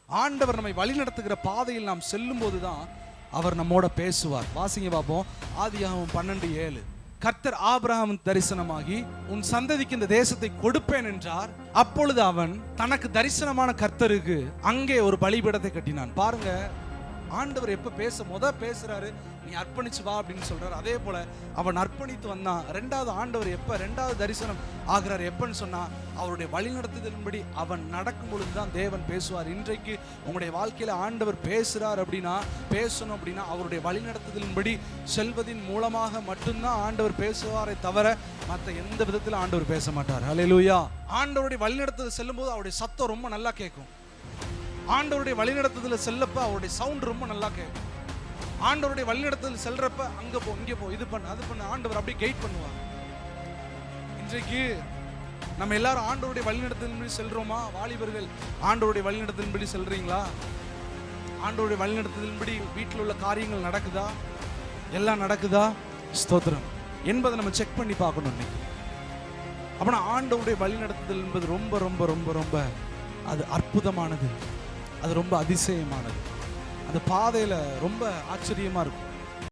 ஆண்டவர் நம்மை வழி நடத்துகிற பாதையில் நாம் செல்லும் போதுதான் அவர் நம்மோட பேசுவார். வாசிங்க பார்ப்போம். ஆதியாகமம் 12:7. கர்த்தர் ஆபிரகாம் தரிசனமாகி உன் சந்ததிக்கு இந்த தேசத்தை கொடுப்பேன் என்றார். அப்பொழுது அவன் தனக்கு தரிசனமான கர்த்தருக்கு அங்கே ஒரு பலிபீடத்தை கட்டினான். பாருங்க, ஆண்டவர் எப்ப பேசுறாரு, நீ அர்ப்பணிச்சு வா அப்படின்னு சொல்றாரு. அதே போல அவன் அர்ப்பணித்து வந்தான். ரெண்டாவது ஆண்டவர் ரெண்டாவது தரிசனம் ஆகிறார் எப்பன்னு சொன்னா, அவருடைய வழிநடத்துதலின்படி அவன் நடக்கும் பொழுதுதான் தேவன் பேசுவார். இன்றைக்கு உங்களுடைய வாழ்க்கையில ஆண்டவர் பேசுறார் அப்படின்னா, பேசணும் அப்படின்னா அவருடைய வழிநடத்துதலின்படி செல்வதின் மூலமாக மட்டும்தான் ஆண்டவர் பேசுவாரை தவிர மற்ற எந்த விதத்தில் ஆண்டவர் பேச மாட்டார். ஹல்லேலூயா. ஆண்டவருடைய வழிநடத்துதல் செல்லும் போது அவருடைய சத்தம் ரொம்ப நல்லா கேட்கும். ஆண்டவருடைய வழிநடத்துதல் செல்லப்ப அவருடைய சவுண்ட் ரொம்ப நல்லா கேட்கும். ஆண்டவருடைய வழிநடத்துதல் செல்றப்ப அங்க போ, இங்க போ, இது பண்ணு, அது பண்ணு, ஆண்டவர் அப்படியே கைட் பண்ணுவார். இன்றைக்கு நம்ம எல்லாரும் ஆண்டவருடைய வழிநடத்துதலின்படி செல்றோமா? வாலிபர்கள் ஆண்டவருடைய வழிநடத்துதலின்படி செல்றீங்களா? ஆண்டவருடைய வழிநடத்துதலின்படி வீட்டில் உள்ள காரியங்கள் நடக்குதா? எல்லாம் நடக்குதா? ஸ்தோத்திரம் என்பதை நம்ம செக் பண்ணி பார்க்கணும் இன்னைக்கு. அப்படின்னா ஆண்டவருடைய வழிநடத்துதல் என்பது ரொம்ப ரொம்ப ரொம்ப ரொம்ப அது அற்புதமானது, அது ரொம்ப அதிசயமானது. அந்த பாதையில ரொம்ப ஆச்சரியமா இருக்கும்.